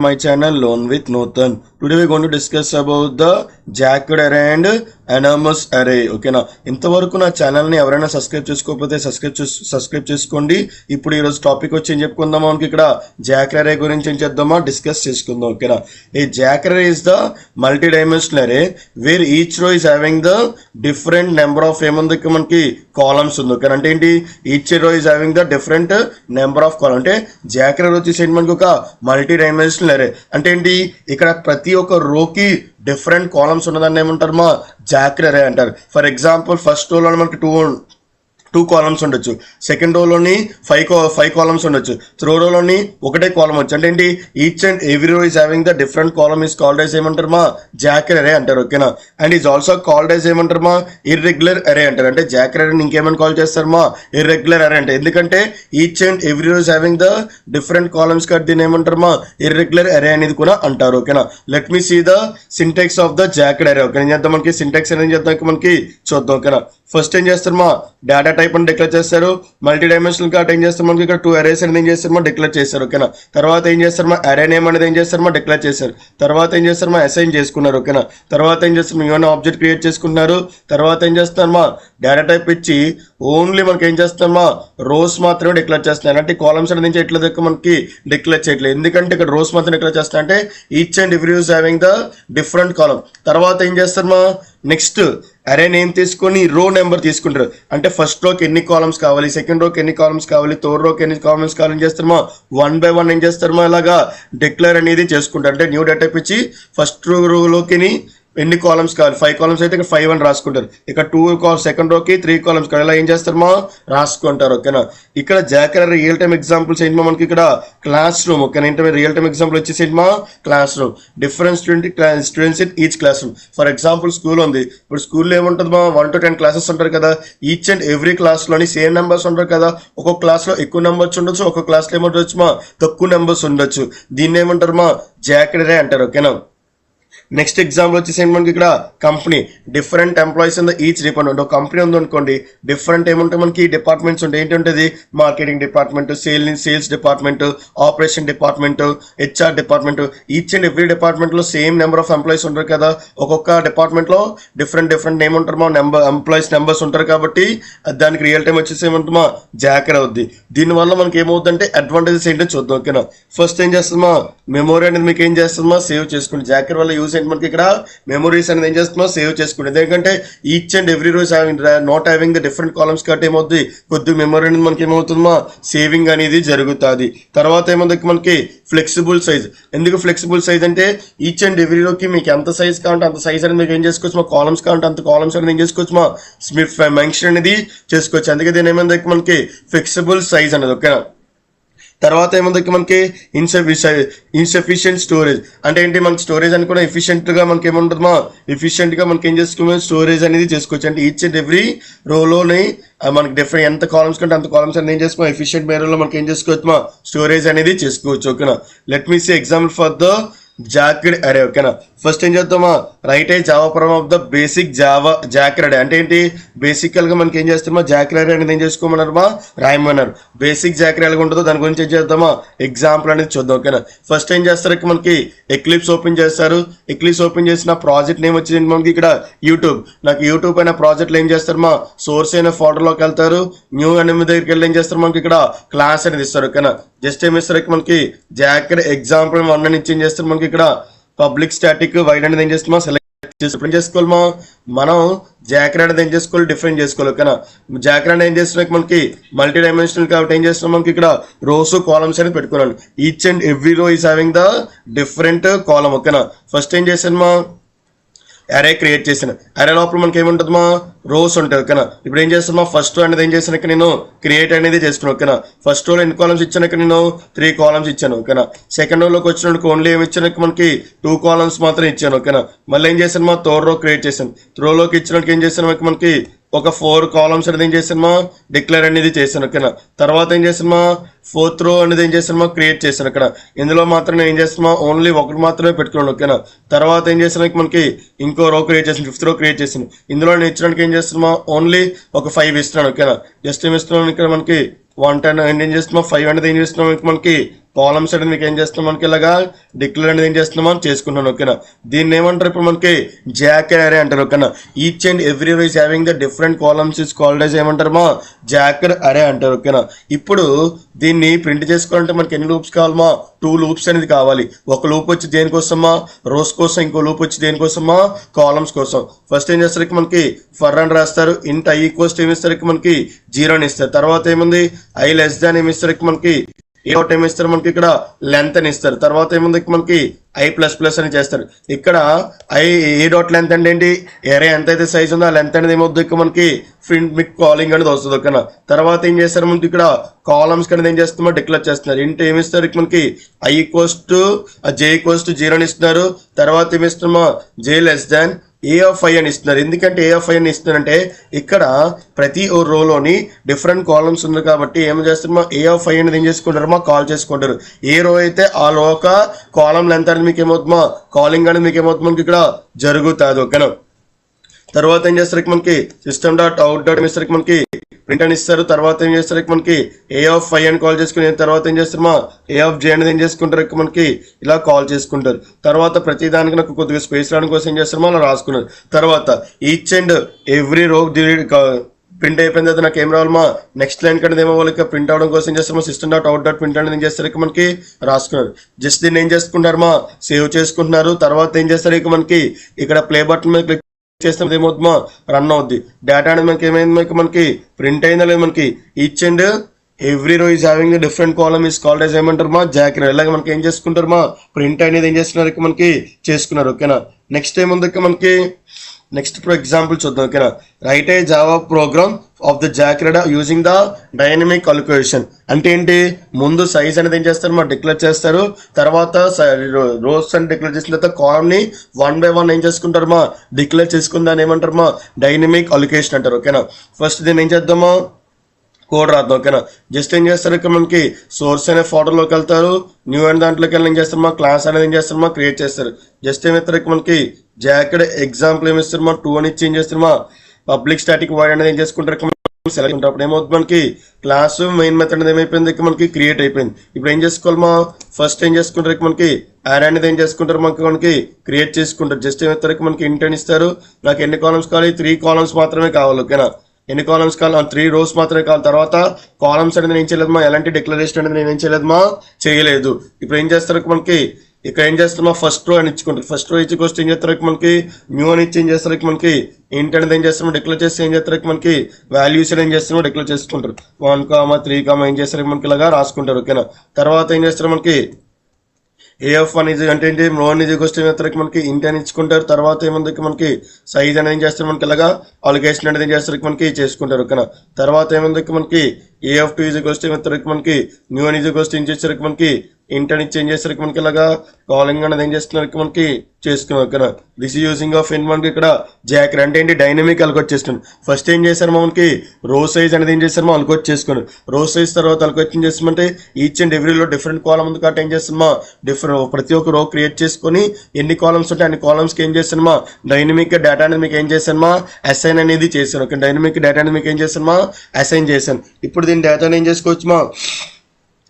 My channel Learn with Nothan. Today we are going to discuss about the jacked array and anonymous array. ఓకేనా, ఇంతవరకు నా ఛానల్ని ఎవరైనా subscribe చేసుకోకపోతే subscribe చేసుకోండి. ఇప్పుడు ఈరోజు టాపిక్ వచ్చి ఏం చెప్పుకుందామా, మనకి ఇక్కడ జాక్ అరే గురించి ఏం చేద్దామా డిస్కస్ చేసుకుందాం. ఓకేనా, ఈ జాక్ అరే ఇస్ ద మల్టీ డైమెన్షనల్ అరే wear each row is having the different number of ఏముంది మనకి కాలమ్స్ ఉంది. ఓకేనా, అంటే ఏంటి, each row is having the different number of column. అంటే జాక్ అరే వచ్చేసి మనకి ఒక మల్టీ డైమెన్షనల్ అరే. అంటే ఏంటి, ఇక్కడ ప్రతి ఒక్క రోకి డిఫరెంట్ కాలమ్స్ ఉన్నదాన్ని ఏమంటారు మా జాక్ అరే అంటారు. ఫర్ ఎగ్జాంపుల్ ఫస్ట్ రోలో మనకి టూ కాలమ్స్ ఉండొచ్చు, సెకండ్ రోలోని ఫైవ్ కాలమ్స్ ఉండొచ్చు, థర్డ్ రోలోని ఒకటే కాలమ్ వచ్చు. అంటే ఏంటి, ఈచ్ అండ్ ఎవ్రీ రో is having the different column is called as ఏమంటారు మా జాక్ అరే అంటారు. ఓకేనా, and is also called as ఏమంటారు మా ఇర్రెగ్యులర్ అరే అంటారు. అంటే జాక్ అరే ఇంకేమని కాల్ చేస్తారు మా ఇర్రెగ్యులర్ అరే అంటే, ఎందుకంటే ఈచ్ అండ్ ఎవ్రీ రో is having the different columns కాబట్టి దీని ఏమంటారు మా ఇర్రెగ్యులర్ అరే అనేది కూడా అంటారు. ఓకేనా, let me see the syntax of the jagged array. Okay, ఏం చేద్దాం, మనకి సింటాక్స్ అనేది చేద్దాం, మనకి చూద్దాం. ఓకేనా, ఫస్ట్ ఏం చేస్తారు మా డేటా టైప్ అని డిక్లేర్ చేస్తారు. మల్టీ డైమెన్షనల్ కార్ట్ ఏం చేస్తారు, మనకి ఇక్కడ 2 అరేస్ అనేది ఏం చేస్తారు మా డిక్లేర్ చేస్తారు. ఓకేనా, తర్వాత ఏం చేస్తారు మా అరే నేమ్ అనేది ఏం చేస్తారు మా డిక్లేర్ చేశారు. తర్వాత ఏం చేస్తారు మా అసైన్ చేసుకున్నారు. ఓకేనా, తర్వాత ఏం చేస్తారు, ఏమైనా ఆబ్జెక్ట్ క్రియేట్ చేసుకున్నారు. తర్వాత ఏం చేస్తారు మా డేటా టైప్ ఇచ్చి ఓన్లీ మనకి ఏం చేస్తాం మా రోస్ మాత్రమే డిక్లేర్ చేస్తున్నారు. అంటే కాలమ్స్ అనేది ఎట్లా దగ్గర మనకి డిక్లేర్ చేయట్లేదు, ఎందుకంటే ఇక్కడ రోస్ మాత్రం డిక్లేర్ చేస్తా అంటే each and every is having the different column. తర్వాత ఏం చేస్తారు మా నెక్స్ట్ అరే నేమ్ తీసుకొని రో నెంబర్ తీసుకుంటారు. అంటే ఫస్ట్ రోకి ఎన్ని కాలమ్స్ కావాలి, సెకండ్ రోకి ఎన్ని కాలమ్స్ కావాలి, థర్డ్ రోకి ఎన్ని కాలమ్స్ కావాలి ఏం చేస్తారు మా 1 by 1 ఏం చేస్తారు మా ఇలాగా డిక్లేర్ అనేది చేసుకుంటారు. అంటే న్యూ డేటా ఇచ్చి ఫస్ట్ రోలోకి ఎన్ని కాలమ్స్ కావాలి, 5 కాలమ్స్ అయితే ఇక్కడ 5 అని రాసుకుంటారు. ఇక్కడ 2 సెకండ్ రోకి 3 కాలమ్స్ కావాలి, ఇలా ఏం చేస్తారు మా రాసుకుంటారు. ఓకేనా, ఇక్కడ జాక్ అరే రియల్ టైమ్ ఎగ్జాంపుల్స్ ఏంటి మనకి ఇక్కడ క్లాస్ రూమ్. ఓకేనా, ఏంటంటే రియల్ టైమ్ ఎగ్జాంపుల్ వచ్చేసి మా class room, different students in each class room. For example school ఉంది, ఇప్పుడు స్కూల్లో ఏముంటుంది మా 1 to 10 క్లాసెస్ ఉంటారు కదా. ఈచ్ అండ్ ఎవ్రీ క్లాస్లోని సేమ్ నెంబర్స్ ఉంటారు కదా. ఒక్కొక్క క్లాస్లో ఎక్కువ నెంబర్స్ ఉండొచ్చు, ఒక్కొక్క క్లాస్లో ఏమంటచ్చు మా తక్కువ నెంబర్స్ ఉండొచ్చు. దీన్ని ఏమంటారు మా జాక్ అరే అంటారు. ఓకేనా, నెక్స్ట్ ఎగ్జాంపుల్ వచ్చేసి మనకి ఇక్కడ company, different employees in the each department. ఒక కంపెనీ ఉంది అనుకోండి, డిఫరెంట్ ఏముంటాయి మనకి డిపార్ట్మెంట్స్ ఉంటాయి. ఏంటంటే marketing department, sales department, operation department, HR department. Each and every department లో సేమ్ నెంబర్ ఆఫ్ ఎంప్లాయీస్ ఉంటారు కదా. ఒక్కొక్క డిపార్ట్మెంట్ లో డిఫరెంట్ నేమ్ ఉంటారు మా ఎంప్లాయీస్ నెంబర్స్ ఉంటారు. కాబట్టి దానికి రియల్ టైం వచ్చేసి ఏమంటామా జాక్ అరే అవుద్ది. దీనివల్ల మనకి ఏమవుతుందంటే అడ్వాంటేజెస్ ఏంటో చూద్దాం. ఓకేనా, ఫస్ట్ ఏం చేస్తుందా, మెమోరీ అనేది మీకు ఏం చేస్తుందా సేవ్ చేసుకుంటే. జాక్ అరే వల్ల యూజ్ మనకి ఇక్కడ మెమోరీస్ అనేది ఏం చేస్తున్నా సేవ్ చేసుకుంటుంది. ఎందుకంటే each and every rose not having the different columns కాబట్టి ఏమవుతుంది, కొద్ది మెమరీ అనేది మనకి ఏమవుతుందా సేవింగ్ అనేది జరుగుతుంది. తర్వాత ఏమవుతుంది మనకి ఫ్లెక్సిబుల్ సైజ్. ఎందుకు ఫ్లెక్సిబుల్ సైజ్ అంటే ఈచ్ అండ్ ఎవ్రీ రోకి మీకు ఎంత సైజ్ కావాలంటే అంత సైజ్ అనేది మీకు ఏం చేసుకోవచ్చు మా కాలమ్స్ కావాలంటే అంత కాలమ్స్ అనేది ఏం చేసుకోవచ్చు మా మెన్షన్ అనేది చేసుకోవచ్చు. అందుకే దీని ఏమైంది మనకి ఫ్లెక్సిబుల్ సైజ్ అనేది. ఓకేనా, తర్వాత ఏముంది మనకి ఇన్సఫిషియెంట్ స్టోరేజ్. అంటే ఏంటి, మనకి స్టోరేజ్ అని కూడా ఎఫిషియెంట్గా మనకి ఏముంటుంది మా ఎఫిషియెంట్గా మనకి ఏం చేసుకోవచ్చు స్టోరేజ్ అనేది చేసుకోవచ్చు. అంటే ఈచ్ అండ్ ఎవ్రీ రోలోని మనకి డిఫరెంట్ ఎంత కాలమ్స్ కంటే అంత కాలమ్స్ అనేది ఏం చేసుకోవచ్చు ఎఫిషియెంట్ మేరలో మనకి ఏం చేసుకోవచ్చు మా స్టోరేజ్ అనేది చేసుకోవచ్చు. ఓకేనా, let me see example for the jagged array. ఓకేనా, ఫస్ట్ ఏం చేద్దామా write a Java program of the basic Java jag array. అంటే ఏంటి, బేసికల్ గా మనకి ఏం చేస్తామా జాక్ అరే అనేది ఏం చేసుకోమన్నారు మా రాయమన్నారు. బేసిక్ జాక్ అరే ఎలా ఉంటుందో దాని గురించి ఏం చేద్దామా ఎగ్జాంపుల్ అనేది చూద్దాం. ఓకేనా, ఫస్ట్ ఏం చేస్తారు మనకి ఎక్లిప్స్ ఓపెన్ చేస్తారు. ఎక్లిప్స్ ఓపెన్ చేసిన ప్రాజెక్ట్ నేమ్ వచ్చింది మనకి ఇక్కడ యూట్యూబ్. నాకు యూట్యూబ్ అయిన ప్రాజెక్ట్లో ఏం చేస్తారు మా సోర్స్ అయిన ఫోల్డర్లోకి వెళ్తారు. న్యూ అనే దగ్గరికి వెళ్ళి ఏం చేస్తారు మనకి ఇక్కడ క్లాస్ అనేది ఇస్తారు. ఓకేనా, జస్ట్ ఏమి ఇస్తారు మనకి జాక్ అరే ఎగ్జాంపుల్ 1 అని ఇచ్చి ఏం చేస్తారు మనకి ఇక్కడ పబ్లిక్ స్టాటిక్ వైడ్ అనేది ఏం చేస్తామా సెలెక్ట్ చేసుకోవాలమా. మనం జాక్ అరే అనేది ఏం చేసుకోవాలి డిఫరెంట్ చేసుకోవాలి. ఓకేనా, జాక్ అరే ఏం చేస్తున్నాం మనకి మల్టీ డైమెన్షనల్ కాబట్టి ఏం చేస్తున్నాం మనకి ఇక్కడ రోస్ కాలమ్స్ అనేది పెట్టుకోవాలి. ఈచ్ అండ్ ఎవ్రీ రో is having the different column. ఓకేనా, ఫస్ట్ ఏం చేశాను మా అరే క్రియేట్ చేసిన. అరే లోపల మనకి ఏముంటుంది మా రోస్ ఉంటాయి. ఓకేనా, ఇప్పుడు ఏం చేస్తామా ఫస్ట్ రో అనేది ఏం చేసాను నేను క్రియేట్ అనేది చేసుకున్నాను. ఓకేనా, ఫస్ట్ రోలో ఎన్ని కాలమ్స్ ఇచ్చాను నేను 3 కాలమ్స్ ఇచ్చాను. ఓకేనా, సెకండ్ రోలోకి వచ్చినప్పుడు ఓన్లీ ఏమి ఇచ్చాను మనకి 2 కాలమ్స్ మాత్రం ఇచ్చాను. ఓకేనా, మళ్ళీ ఏం చేశాను మా థర్డ్ రో క్రియేట్ చేశాను. రోలోకి ఇచ్చినట్టు ఏం చేశాను మనకి ఒక 4 కాలమ్స్ అనేది ఏం చేశాను మా డిక్లేర్ అనేది చేశాను. ఓకేనా, తర్వాత ఏం చేశాను మా 4th రో అనేది ఏం చేశాను మా క్రియేట్ చేశాను. అక్కడ ఇందులో మాత్రం ఏం చేస్తామా ఓన్లీ ఒకటి మాత్రమే పెట్టుకున్నాను. ఓకేనా, తర్వాత ఏం చేశాను మనకి ఇంకో రో క్రియేట్ చేసాను, 5th రో క్రియేట్ చేశాను. ఇందులో నేను ఇచ్చడానికి ఏం చేస్తున్నామా ఓన్లీ ఒక 5 ఇస్తున్నాను. ఓకేనా, జస్ట్ ఏమి ఇస్తున్నాను ఇక్కడ మనకి 110 ఏం చేస్తున్నాం 5 అనేది ఏం చేస్తున్నాం మనకి కాలమ్స్ అనేది మీకు ఏం చేస్తున్నాం మనకి ఇలాగా డిక్లేర్ అనేది ఏం చేస్తున్నాం మనం చేసుకుంటున్నాం ఓకేనా. దీన్ని ఏమంటారు ఇప్పుడు మనకి జాకెడ్ అరే అంటారు ఓకేనా. ఈచ్ అండ్ ఎవ్రీ రో is having the different columns is called as ఏమంటారు మా జాకెడ్ అరే అంటారు ఓకేనా. ఇప్పుడు దీన్ని ప్రింట్ చేసుకోవాలంటే మనకి ఎన్ని లూప్స్ కావాలమా 2 లూప్స్ అనేది కావాలి. ఒక లూప్ వచ్చి దేనికోసమా రోస్ కోసం, ఇంకో లూప్ వచ్చి దేనికోసమా కాలమ్స్ కోసం. ఫస్ట్ ఏం చేస్తారు మనకి ఫర్ అని రాస్తారు, ఇంట్ ఐ ఈక్వల్స్ ఏమి ఇస్తారు మనకి 0 అని ఇస్తారు. తర్వాత ఏముంది ఐ లెస్ దాన్ ఏమి ఇస్తారు మనకి ఏ ఒకటి ఏమి ఇస్తారు మనకి ఇక్కడ లెంత్ అని ఇస్తారు. తర్వాత ఏముంది మనకి ఐ ప్లస్ ప్లస్ అని చేస్తారు. ఇక్కడ ఐ ఏ డాట్ లెంత్ అంటే ఏంటి ఎరే ఎంత అయితే సైజ్ ఉందో ఆ లెంత్ అనేది ఏమవుతుంది ఇక్కడ మనకి ప్రింట్ మిక్ కాలింగ్ అనేది వస్తుంది ఓకేనా. తర్వాత ఏం చేస్తారు మనకి ఇక్కడ కాలమ్స్ అనేది ఏం చేస్తామో డిక్లేర్ చేస్తున్నారు. ఇంటి ఏమి ఇస్తారు ఇక్కడ మనకి I equals to J equals to 0 అని ఇస్తున్నారు. తర్వాత ఏమి ఇస్తున్నామో J less than A of I అని ఇస్తున్నారు. ఎందుకంటే ఏ ఆఫ్ ఐ అని ఇస్తున్నారంటే ఇక్కడ ప్రతి ఓ రోలోని డిఫరెంట్ కాలమ్స్ ఉంది కాబట్టి ఏం చేస్తారో ఏ ఆఫ్ ఐ అనేది ఏం చేసుకుంటారు మా కాల్ చేసుకుంటారు. ఏ రో అయితే ఆ రో ఒక కాలం లెంత్ అనేది మీకు ఏమవుతుందో కాలింగ్ అనేది మీకు ఏమవుతుంది మనకి ఇక్కడ జరుగుతుంది ఓకేనా. తర్వాత ఏం చేస్తారు మనకి సిస్టమ్ డాట్ అవుట్ డాట్ ఇస్తారు మనకి ప్రింట్ అని ఇస్తారు. తర్వాత ఏం చేస్తారు మనకి ఏ ఆఫ్ ఐ అని కాల్ చేసుకుని తర్వాత ఏం చేస్తారు మా ఏ ఆఫ్ జే అనేది ఏం చేసుకుంటారు మనకి ఇలా కాల్ చేసుకుంటారు. తర్వాత ప్రతి దానికి నాకు కొద్దిగా స్పేస్ రావడం కోసం ఏం చేస్తారు అలా రాసుకున్నారు. తర్వాత ఈచ్ అండ్ ఎవ్రీ రో ప్రింట్ అయిపోయిన తర్వాత నాకు ఏం రావాలి మా నెక్స్ట్ లైన్ కన్నా ఏమో వాళ్ళకి ప్రింట్ అవడం కోసం ఏం చేస్తారు system dot out dot print అనేది ఏం చేస్తారు మనకి రాసుకున్నారు. జస్ట్ దీన్ని ఏం చేసుకుంటారు మా సేవ్ చేసుకుంటున్నారు. తర్వాత ఏం చేస్తారు ఇక మనకి ఇక్కడ ప్లే బటన్ మీద క్లిక్ చేస్తే ఏమవుతుందో రన్ అవుద్ది. డేటా అనేది మనకి ఏమైంది మనకి ప్రింట్ అయిందా లేదు మనకి ఈచ్ అండ్ ఎవ్రీ రో is having different column is called as ఏమంటారు మా జాకెట్. ఇలాగ మనకి ఏం చేసుకుంటారు మా ప్రింట్ అనేది ఏం చేస్తున్నారు ఇక మనకి చేసుకున్నారు ఓకేనా. నెక్స్ట్ ఏముంది ఇక మనకి నెక్స్ట్ ఇప్పుడు ఎగ్జాంపుల్ చూద్దాం ఓకేనా. Right a Java program of the jacket using the dynamic calculation అంటే ఏంటి ముందు సైజ్ అనేది ఏం చేస్తారు మా డిక్లేర్ చేస్తారు. తర్వాత రోస్ అని డిక్లేర్ చేసిన తర్వాత కాలమ్ ని 1 by 1 ఏం చేసుకుంటారు మా డిక్లేర్ చేసుకుందాన్ని ఏమంటారు మా డైనమిక్ అలొకేషన్ అంటారు ఓకేనా. ఫస్ట్ దీన్ని ఏం చేద్దామా కోడ్ రాద్దాం ఓకేనా. జస్ట్ ఏం చేస్తారు ఇక్కడ మనకి సోర్స్ అనే ఫోటోలోకి వెళ్తారు, న్యూ అండ్ దాంట్లోకి వెళ్ళి ఏం చేస్తారు మా క్లాస్ అనేది ఏం చేస్తారు మా క్రియేట్ చేస్తారు. జస్ట్ ఏమిస్తారు ఇక్కడ మనకి జాకెట్ ఎగ్జాంపుల్ ఏమి ఇస్తారు మా 2 అని ఇచ్చి ఏం చేస్తారు మా పబ్లిక్ స్టాటిక్ వాయిడ్ అనేది ఏం చేసుకుంటారు సెలెక్ట్ ఉంటారు. అప్పుడు ఏమవుతుంది మనకి క్లాస్ మెయిన్ మెథడ్ అనేది ఏమైపోయింది ఇక్కడ మనకి క్రియేట్ అయిపోయింది. ఇప్పుడు ఏం చేసుకోవాలి మా ఫస్ట్ ఏం చేసుకుంటారు ఇక్కడ మనకి అరే అనేది ఏం చేసుకుంటారు మనకి క్రియేట్ చేసుకుంటారు. జస్ట్ ఏమిస్తారు మనకి ఇంట్ అని ఇస్తారు. నాకు ఎన్ని కాలమ్స్ కావాలి 3 కాలమ్స్ మాత్రమే కావాలి ఓకేనా. ఎన్ని కాలమ్స్ కావాలి 3 రోస్ మాత్రమే కావాలి. తర్వాత కాలమ్స్ అనేది నేను చేయలేదు మా ఎలాంటి డిక్లరేషన్ అనేది నేను ఏం చేయలేదు మా చేయలేదు. ఇప్పుడు ఏం చేస్తారు మనకి ఇక్కడ ఏం చేస్తామో ఫస్ట్ రో అని ఇచ్చుకుంటారు. ఫస్ట్ రో ఇచ్చుకొస్తే ఏం చేస్తారు మనకి న్యూ అని ఇచ్చి ఏం చేస్తారు మనకి ఇంట్ అనేది ఏం చేస్తామో డిక్లేర్ చేస్తే ఏం చేస్తారు మనకి వాల్యూస్ ఏం చేస్తామో డిక్లేర్ చేసుకుంటారు. 1, 3 ఏం చేస్తారు మనకి ఇలాగా రాసుకుంటారు ఓకేనా. తర్వాత ఏం చేస్తారు మనకి AF1 ఇది అంటే ఏంటి రోన్ ఇది వస్తే మనకి ఇంటి అని ఇచ్చుకుంటారు. తర్వాత ఏముంది మనకి సైజ్ అనేది ఏం చేస్తారు మనకి ఇలాగా అలొకేషన్ అనేది ఏం చేస్తారు మనకి చేసుకుంటారు ఓకేనా. తర్వాత ఏముంది మనకి AF2 ఇది వస్తే మనకి న్యూ అని ఇది వస్తే ఏం చేస్తారు మనకి ఇంట్ అని చేంజ్ చేస్తారు మనకి ఇలాగా కాలింగ్ అనేది ఏం చేస్తున్నారు మనకి చేసుకున్నాం ఓకేనా. దిస్ యూజింగ్ ఆఫ్ ఇన్ మనకి ఇక్కడ జాకెట్ అంటే ఏంటి డైనమిక్ అలకొట్ చేస్తున్నాం. ఫస్ట్ ఏం చేశారు మనకి రో సైజ్ అనేది ఏం చేస్తామో అలకొట్ చేసుకున్నాం. రో సైజ్ తర్వాత అలకొట్ ఏం చేస్తామంటే ఈచ్ అండ్ ఎవ్రీలో డిఫరెంట్ కాలమ్ ఉంది కాబట్టి ఏం చేస్తామా ప్రతి ఒక్క రో క్రియేట్ చేసుకొని ఎన్ని కాలమ్స్ ఉంటాయి అన్ని కాలమ్స్కి ఏం చేస్తామా డైనమిక్ డేటా అనేది మీకు ఏం చేశానమా అసైన్ అనేది చేశాను ఓకే. డైనమిక్ డేటా అనేది మీకు ఏం చేశానమా అసైన్ చేశాను. ఇప్పుడు దీని డేటాని ఏం చేసుకోవచ్చుమా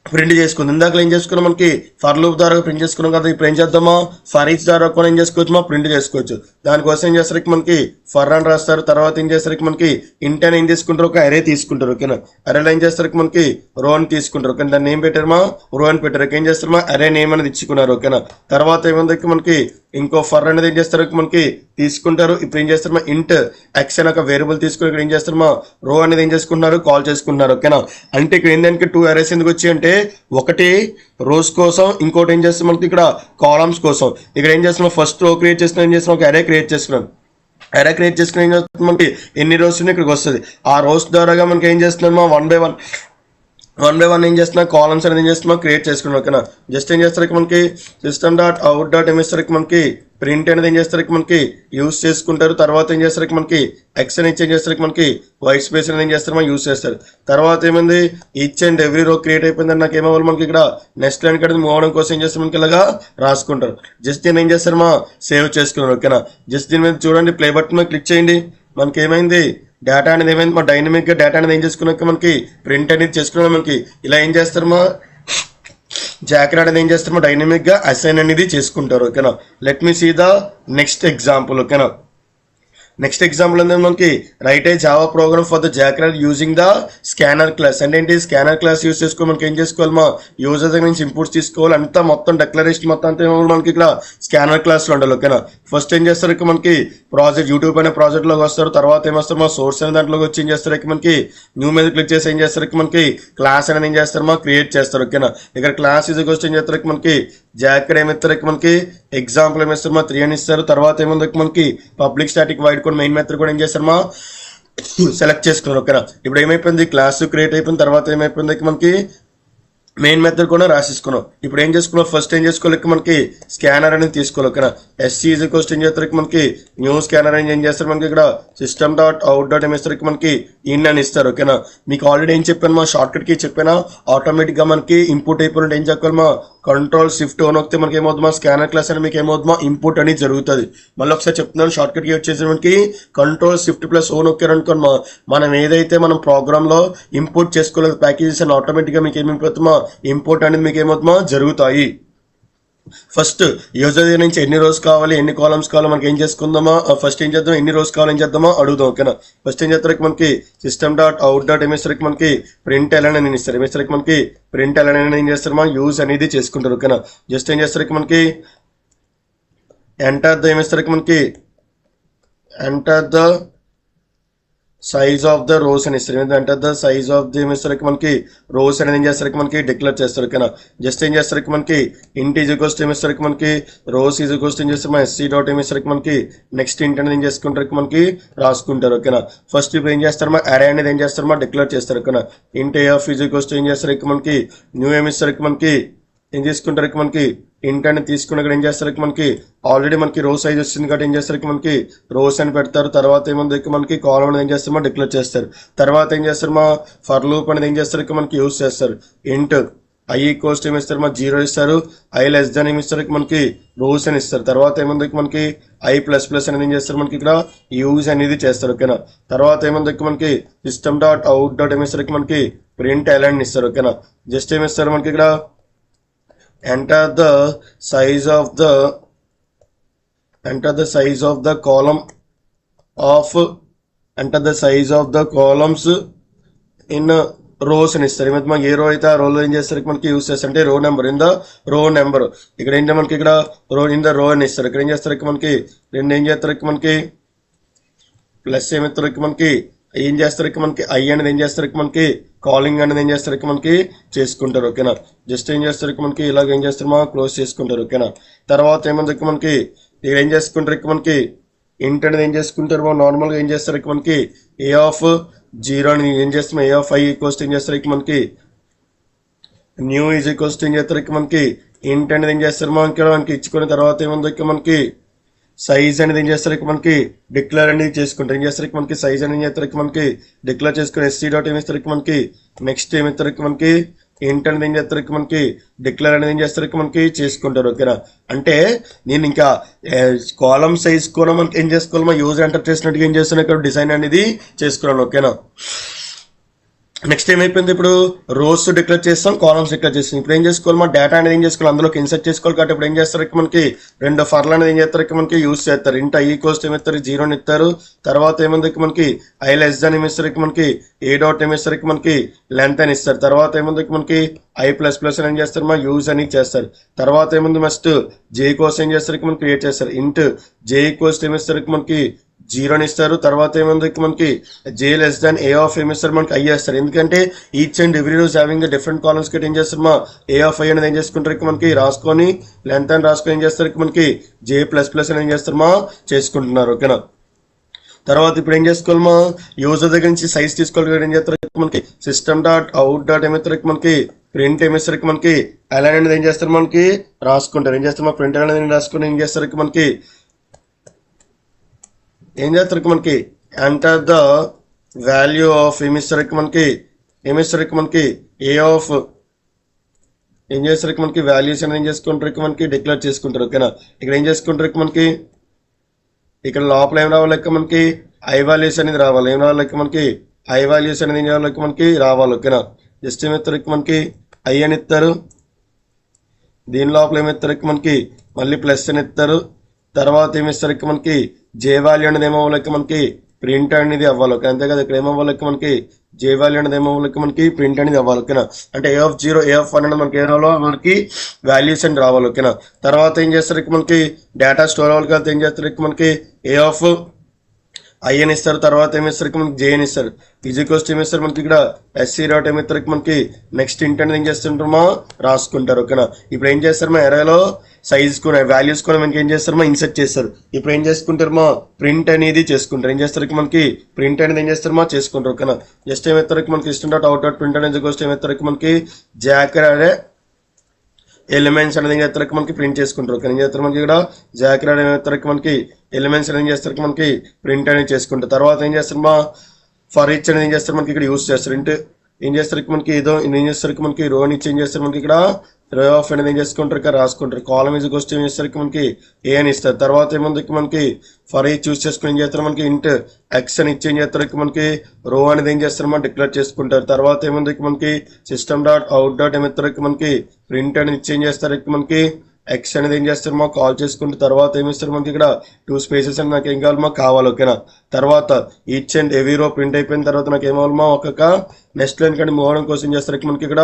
ప్రింట్ చేసుకుంది. ఇందాక ఏం చేసుకున్నాం మనకి ఫర్ లూప్ ద్వారా ప్రింట్ చేసుకున్నాం కదా. ఇప్పుడు ఏం చేద్దామా ఫర్ ఈచ్ ద్వారా కూడా ఏం చేసుకోవచ్చు మా ప్రింట్ చేసుకోవచ్చు. దానికోసం ఏం చేస్తారు మనకి ఫర్ అని రాస్తారు. తర్వాత ఏం చేస్తారు మనకి ఇంట్ అని ఏం చేసుకుంటారు ఒక అరే తీసుకుంటారు ఓకేనా. అరేలో ఏం చేస్తారు మనకి రో అని తీసుకుంటారు ఓకే. దాన్ని ఏం పెట్టారు మా రో అని పెట్టారు. ఏం చేస్తారు మా అరే నేమ్ అనేది ఇచ్చుకున్నారు ఓకేనా. తర్వాత ఏముంది మనకి ఇంకో ఫర్ అనేది ఏం చేస్తారు మనకి తీసుకుంటారు. ఇప్పుడు ఏం చేస్తారు మా ఇంట్ ఎక్స్ అని ఒక వేరియబుల్ తీసుకుని ఇక్కడ ఏం చేస్తారు మా రో అనేది ఏం చేసుకుంటున్నారు కాల్ చేసుకుంటున్నారు ఓకేనా. అంటే ఇక్కడ ఏంటంటే 2 అరేస్ ఎందుకు వచ్చి అంటే ఒకటి రోస్ కోసం ఇంకోటి ఏం చేస్తాం మనకి ఇక్కడ కాలమ్స్ కోసం. ఇక్కడ ఏం చేస్తున్నాం ఫస్ట్ రో క్రియేట్ చేస్తున్నాం ఏం చేస్తున్నాం ఒక అరే క్రియేట్ చేస్తున్నాం. అరే క్రియేట్ చేసుకుని ఏం చేస్తున్నాం మనకి ఎన్ని రోస్ ఉన్నాయి ఇక్కడికి వస్తుంది. ఆ రోస్ ద్వారాగా మనకి ఏం చేస్తున్నామా 1 by 1 ఏం చేస్తున్నా కాలమ్స్ అనేది ఏం చేస్తున్నా క్రియేట్ చేసుకున్నాం ఓకేనా. జస్ట్ ఏం చేస్తారు మనకి సిస్టమ్ డాట్ అవుట్ డాట్ ఏమిస్తారు మనకి ప్రింట్ అనేది ఏం చేస్తారు మనకి యూస్ చేసుకుంటారు. తర్వాత ఏం చేస్తారు మనకి ఎక్స్ అని ఏం చేస్తారు మనకి వైట్ స్పేస్ అనేది ఏం చేస్తారు యూస్ చేస్తారు. తర్వాత ఏమైంది ఈచ్ అండ్ ఎవ్రీ రో క్రియేట్ అయిపోయిందని నాకు ఏమవ్వాలి మనకి ఇక్కడ నెక్స్ట్ లైన్ కడితే మూవ్ అవడం కోసం ఏం చేస్తారు మనకి ఇలాగా రాసుకుంటారు. జస్ట్ దీన్ని ఏం చేస్తారు మా సేవ్ చేసుకున్నారు ఓకేనా. జస్ట్ దీని మీద చూడండి ప్లే బటన్ మీద క్లిక్ చేయండి. మనకి ఏమైంది డేటా అనేది ఏమైంది మా డైనమిక్ గా డేటా అనేది ఏం చేసుకున్నాక మనకి ప్రింట్ అనేది చేసుకున్నాం. మనకి ఇలా ఏం చేస్తారు మా జాకర్ అనేది ఏం చేస్తారో డైనమిక్ గా అసైన్ అనేది చేసుకుంటారు. ఓకేనా, let me see the next example. ఓకేనా, నెక్స్ట్ ఎగ్జాంపుల్ ఏంటంటే మనకి write a Java program for the jagged using the scanner class. అంటే ఏంటి, స్కానర్ క్లాస్ యూజ్ చేసుకోవాలి. మనకి ఏం చేసుకోవాలి, మా యూజర్ దగ్గర నుంచి ఇంపుట్స్ తీసుకోవాలి. అంతా మొత్తం డెక్లరేషన్ మొత్తం అంతా మనకి ఇక్కడ స్కానర్ క్లాస్ లో ఉండాలి. ఓకేనా, ఫస్ట్ ఏం చేస్తారు ఇక్కడ మనకి ప్రాజెక్ట్ యూట్యూబ్ అనే ప్రాజెక్ట్ లోకి వస్తారు. తర్వాత ఏమొస్తారు, మా సోర్స్ అనే దాంట్లోకి వచ్చి ఏం చేస్తారు ఇక్కడ మనకి న్యూ మీద క్లిక్ చేసి ఏం చేస్తారు ఇక్కడ మనకి క్లాస్ అనేది ఏం చేస్తారు, మా క్రియేట్ చేస్తారు. ఓకేనా, ఇక్కడ క్లాస్ ఇది వచ్చి ఏం చేస్తారు ఇక్కడ మనకి జాకర్ ఏమిస్తారు ఇక్కడ మనకి ఎగ్జాంపుల్ ఏమిస్తారు, మా 3 అని ఇస్తారు. తర్వాత ఏముంది మనకి పబ్లిక్ స్టాటిక్ వైడ్ కూడా మెయిన్ మెథడ్ కూడా ఏం చేస్తారు, మా సెలెక్ట్ చేసుకున్నారు. ఓకేనా, ఇప్పుడు ఏమైపోయింది, క్లాస్ క్రియేట్ అయిపోయిన తర్వాత ఏమైపోయింది మనకి మెయిన్ మెథడ్ కూడా రాసేసుకున్నాం. ఇప్పుడు ఏం చేసుకున్నాం, ఫస్ట్ ఏం చేసుకోవాలి మనకి స్కానర్ అనేది తీసుకోవాలి. ఓకేనా, ఎస్సీ ఈజ్ ఈక్వల్స్ ఏం చేస్తారు మనకి న్యూ స్కానర్ అని ఏం చేస్తారు మనకి ఇక్కడ సిస్టమ్ డాట్ అవుట్ డాట్ ఏం ఇస్తారు మనకి ఇన్ అని ఇస్తారు. ఓకేనా, మీకు ఆల్రెడీ ఏం చెప్పాను, మా షార్ట్ కట్ కి చెప్పాను, ఆటోమేటిక్ గా మనకి ఇంపుట్ అయిపోయినట్టు ఏం చెప్పాలి, మా కంట్రోల్ షిఫ్ట్ ఓన్ వస్తే మనకి ఏమవుతుంది, మా స్కానర్ క్లాస్ అని మీకు ఏమవుతుందో ఇంపుట్ అనేది జరుగుతుంది. మళ్ళీ ఒకసారి చెప్తున్నాను, షార్ట్ కట్ కి వచ్చేసి మనకి కంట్రోల్ షిఫ్ట్ ప్లస్ ఓన్ ఒక్కారనుకోండి, మనం ఏదైతే మనం ప్రోగ్రామ్ లో ఇంపోర్ట్ చేసుకోలేదు ప్యాకేజెస్ అని ఆటోమేటిక్ గా మీకు ఏమైపోతుందో ఇంపోర్ట్ అనేది మీకు ఏమవుతుందో జరుగుతాయి. ఫస్ట్ యూజర్ నుంచి ఎన్ని రోస్ కావాలి, ఎన్ని కాలమ్స్ కావాలో మనకి ఏం చేసుకుందామా, ఫస్ట్ ఏం చేద్దాం, ఎన్ని రోస్ కావాలి ఏం చేద్దామా అడుగుదాం. ఓకేనా, ఫస్ట్ ఏం చేస్తారు మనకి సిస్టమ్ డాట్ అవుట్ డాట్ ఏమిస్తారు మనకి ప్రింట్ ఎల్ అని ఇస్తారు. ఏమిస్తారు మనకి ప్రింట్ ఎల్ అని ఏం చేస్తారు, మనం యూజ్ అనేది చేసుకుంటారు. ఓకేనా, జస్ట్ ఏం చేస్తారు మనకి ఎంటర్ ద ఏమిస్తారు మనకి enter the size of the rose అని ఇస్తారు. అంటే ద సైజ్ ఆఫ్ ది ఏమిస్తారు మనకి రోస్ అనేది ఏం చేస్తారు మనకి డిక్లేర్ చేస్తారు. ఓకేనా, జస్ట్ ఏం చేస్తారు మనకి ఇంట్ ఈజ్ ఈక్వల్స్ ఏమిస్తారు మనకి రోస్ ఈజ్ ఈక్వల్స్ ఏం చేస్తారు ఎస్సీ డాట్ ఏమిస్తారు మనకి నెక్స్ట్ ఇంట్ అనేది ఏం చేసుకుంటారు మనకి రాసుకుంటారు. ఓకేనా, ఫస్ట్ ఇప్పుడు ఏం చేస్తారు, అరే అనేది ఏం చేస్తారు డిక్లేర్ చేస్తారు. ఓకేనా, ఇంట్ ఏ ఆఫ్ ఈజ్ ఈక్వల్స్ ఏం చేస్తారు మనకి న్యూ ఏమిస్తారు మనకి ఏం చేసుకుంటారు మనకి ఇంట్ అని తీసుకున్న ఏం చేస్తారు మనకి ఆల్రెడీ మనకి రో సైజ్ వస్తుంది కాబట్టి ఏం చేస్తారు మనకి రోస్ అని పెడతారు. తర్వాత ఏముంది మనకి కాలం అనేది ఏం చేస్తారు డిక్లేర్ చేస్తారు. తర్వాత ఏం చేస్తారు, మా ఫర్ లూప్ అనేది ఏం చేస్తారు మనకి యూజ్ చేస్తారు. ఇంట్ ఐ ఈక్వల్స్ ఏమి ఇస్తారు, మా 0 ఇస్తారు. ఐ లెస్ దాన్ ఏమి ఇస్తారు మనకి రోస్ అని ఇస్తారు. తర్వాత ఏముంది మనకి ఐ ప్లస్ ప్లస్ అనేది ఏం చేస్తారు మనకి ఇక్కడ యూజ్ అనేది చేస్తారు. ఓకేనా, తర్వాత ఏముంది మనకి సిస్టమ్ డాట్ అవుట్ డాట్ ఏమి ఇస్తారు మనకి ప్రింట్ ఎల్ అని ఇస్తారు. ఓకేనా, జస్ట్ ఏమి ఇస్తారు మనకి ఇక్కడ enter the size of the column of enter the size of the columns in rows అని ఇస్తారు. మనకి ఏ రో అయితే ఆ రోలో ఏం చేస్తారు మనకి యూజ్ చేస్తారు అంటే రో నెంబర్ ఇన్ ద రో నెంబర్. ఇక్కడ ఏంటంటే మనకి ఇక్కడ రో ఇన్ ద రో అని ఇస్తారు. ఇక్కడ ఏం చేస్తారు మనకి రెండు ఏం చేస్తారు మనకి ప్లస్ ఏమిస్తారు మనకి ఏం చేస్తారు మనకి ఐ అనేది ఏం చేస్తారు మనకి కాలింగ్ అనేది ఏం చేస్తారు మనకి చేసుకుంటారు. ఓకేనా, జస్ట్ ఏం చేస్తారు మనకి ఇలాగ ఏం చేస్తారు మా క్లోజ్ చేసుకుంటారు. ఓకేనా, తర్వాత ఏమంది మనకి ఏం చేసుకుంటారు మనకి ఇంట్ అనేది ఏం చేసుకుంటారు మా నార్మల్గా ఏం చేస్తారు మనకి ఏ ఆఫ్ 0 అని ఏం చేస్తాం ఏ ఆఫ్ ఐ ఈక్వల్స్ ఏం చేస్తారు మనకి న్యూ ఈజ్ ఈక్వల్స్ ఏం చేస్తారు మనకి ఇంట్ అనేది ఏం చేస్తారు మనకి ఇచ్చుకున్న తర్వాత ఏముంది మనకి సైజ్ అనేది ఏం చేస్తారు మనకి డిక్లేర్ అనేది చేసుకుంటారు. ఏం చేస్తారు మనకి సైజ్ అనేది చేస్తారు మనకి డిక్లేర్ చేసుకుని ఎస్సీ డాట్ ఏమిస్తారు మనకి నెక్స్ట్ ఏమిస్తారు మనకి ఇంట్ అనేది ఏం చేస్తారు మనకి డిక్లేర్ అనేది ఏం చేస్తారు మనకి చేసుకుంటారు. ఓకేనా, అంటే నేను ఇంకా కాలమ్ సైజ్ కూడా మనకి ఏం చేసుకోవాలి, మా యూజర్ ఎంటర్ చేసినట్టుగా ఏం చేస్తున్నా ఇక్కడ డిజైన్ అనేది చేసుకున్నాను. ఓకేనా, నెక్స్ట్ ఏమైపోయింది, ఇప్పుడు రోస్ డిక్లేర్ చేస్తాం, కాలమ్స్ డిక్లేర్ చేస్తాం. ఇప్పుడు ఏం చేసుకోవాలి, మా డేటా అనేది ఏం చేసుకోవాలి, అందులోకి ఇన్సర్ట్ చేసుకోవాలి. కాబట్టి ఇప్పుడు ఏం చేస్తారు మనకి రెండు ఫర్లు అనేది ఏం చేస్తారు మనకి యూజ్ చేస్తారు. ఇంట ఐ ఈక్వల్స్ ఏమిస్తారు 0 అని ఇస్తారు. తర్వాత ఏముంది మనకి ఐ లెస్ దాన్ ఏమిస్తారు మనకి ఏ డాట్ ఏమిస్తారు మనకి లెంత్ అని ఇస్తారు. తర్వాత ఏముంది మనకి ఐ ప్లస్ ప్లస్ అని ఏం చేస్తారు మా యూజ్ అని చేస్తారు. తర్వాత ఏముంది మస్ట్ జే కోసం ఏం చేస్తారు మనకి క్రియేట్ చేస్తారు. ఇంట్ జే ఈక్వల్స్ ఏమిస్తారు మనకి 0 అని ఇస్తారు. తర్వాత ఏముంది మనకి జే లెస్ దాన్ ఏ ఆఫ్ ఏమి ఇస్తారు మనకి ఐ చేస్తారు. ఎందుకంటే each and every rose having different columns కి ఏం చేస్తారు మా ఏ ఆఫ్ ఐ అనేది ఏం చేసుకుంటారు మనకి రాసుకొని లెంత్ అని రాసుకొని ఏం చేస్తారు మనకి జే ప్లస్ ప్లస్ అని ఏం చేస్తారు మా చేసుకుంటున్నారు. ఓకేనా, తర్వాత ఇప్పుడు ఏం చేసుకోవాలి, మా యూజర్ దగ్గర నుంచి సైజ్ తీసుకోవాలి. ఏం చేస్తారు మనకి సిస్టమ్ డాట్ అవుట్ డాట్ ఏమిస్తారు మనకి ప్రింట్ ఏమిస్తారు మనకి అలైన్ అనేది ఏం చేస్తారు మనకి రాసుకుంటారు. ఏం చేస్తారు మా ప్రింట్ అనేది రాసుకొని ఏం చేస్తారు మనకి ఏం చేస్తారు మనకి ఎంటర్ ద వాల్యూ ఆఫ్ ఏమిస్తారు మనకి ఏ ఆఫ్ ఏం చేస్తారు మనకి వాల్యూస్ అనేది ఏం చేసుకుంటారు మనకి డిక్లేర్ చేసుకుంటారు. ఓకేనా, ఇక్కడ ఏం చేసుకుంటారు మనకి ఇక్కడ లోపల ఏం రావాలి మనకి ఐ వాల్యూస్ అనేది రావాలి. ఏం రావాలి మనకి ఐ వాల్యూస్ అనేది ఏం రావాలి మనకి రావాలి. ఓకేనా, జస్ట్ ఏమిస్తారు మనకి ఐ అని ఇస్తారు. దీని లోపల ఏమిస్తారు ఇక్కడ మనకి మళ్ళీ ప్లస్ అని ఇస్తారు. తర్వాత ఏమిస్తారు ఇక్కడ మనకి జే వాల్యూ అనేది ఏమవ్వాలి ఇక్కడ మనకి ప్రింట్ అనేది అవ్వాలి. ఓకే అంతే కదా. ఇక్కడ ఏమవ్వాలి ఇక్కడ మనకి జే వాల్యూ అనేది ఏమవ్వాలి ఇక్కడ మనకి ప్రింట్ అనేది అవ్వాలి. ఓకేనా. అంటే A0 A1 అనేది మనకి ఏరోలో మనకి వాల్యూస్ అని రావాలి. ఓకేనా. తర్వాత ఏం చేస్తారు ఇక్కడ మనకి డేటా స్టోర్ అవ్వాలి కదా. ఏం చేస్తారు ఇక్కడ మనకి A అని ఇస్తారు. తర్వాత ఏమిస్తారు ఇక్కడ మనకి జే అని ఇస్తారు. ఈజీకోస్ట్ ఏమిస్తారు మనకి ఇక్కడ SC డాట్ ఏమిస్తారు ఇక్కడ మనకి నెక్స్ట్ ఇంట్ అనేది ఏం చేస్తుంటామో రాసుకుంటారు. ఓకేనా. ఇప్పుడు ఏం చేస్తారు మా ఎరేలో సైజ్ కూడా వాల్యూస్ కూడా మనకి ఏం చేస్తారో ఇన్సర్ట్ చేస్తారు. ఇప్పుడు ఏం చేసుకుంటారమో ప్రింట్ అనేది చేసుకుంటారు. ఏం చేస్తారు మనకి ప్రింట్ అనేది ఏం చేస్తారో చేసుకుంటారు. ఓకేనా. జస్ట్ ఏమిస్తారు మనకి system dot out dot print అనేది కోస్ట్ ఏమిస్తారు మనకి జాకర్ అరే ఎలిమెంట్స్ అనేది ఏం చేస్తారు మనకి ప్రింట్ చేసుకుంటారు. ఓకే. ఏం చేస్తారు మనకి ఇక్కడ జాకర్ అరే ఏమిస్తారు మనకి ఎలిమెంట్స్ అనేది ఏం చేస్తారు మనకి ప్రింట్ అనేది చేసుకుంటారు. తర్వాత ఏం చేస్తారు మా ఫర్ ఈచ్ అనేది ఏం చేస్తారు మనకి ఇక్కడ యూస్ చేస్తారు. ఇంటే ఏం చేస్తారు మనకి ఏదో ఏం చేస్తారు మనకి రో నుంచి ఏం చేస్తారు మనకి ఇక్కడ రో ఆఫ్ అనేది ఏం చేసుకుంటారు ఇక్కడ రాసుకుంటారు. కాలమ్ ఈజ్ కోస్ట్ ఏం చేస్తారు మనకి ఏ అని ఇస్తారు. తర్వాత ఏముంది మనకి ఫర్ ఈచ్ చూస్ చేసుకుని ఏం చేస్తారు మనకి ఇంట్ ఎక్స్ అని ఇచ్చి ఏం చేస్తారు మనకి రో అనేది ఏం చేస్తారు మనం డిక్లేర్ చేసుకుంటారు. తర్వాత ఏముంది మనకి సిస్టమ్ డాట్ అవుట్ డాట్ ఏమిస్తారు మనకి ప్రింట్ అనేది ఇచ్చి ఏం చేస్తారు మనకి ఎక్స్ అనేది ఏం చేస్తారు మాకు కాల్ చేసుకుంటే తర్వాత ఏమిస్తారు మనకి ఇక్కడ 2 స్పేసెస్ అని నాకు ఏం కావాలి మాకు కావాలి. ఓకేనా. తర్వాత ఈచ్ అండ్ ఎవరీ రో ప్రింట్ అయిపోయిన తర్వాత నాకు ఏమవ్వాలి మా ఒక్కొక్క నెక్స్ట్ లైన్ కంటే మూవ్ అవడం కోసం ఏం చేస్తారు మనకి ఇక్కడ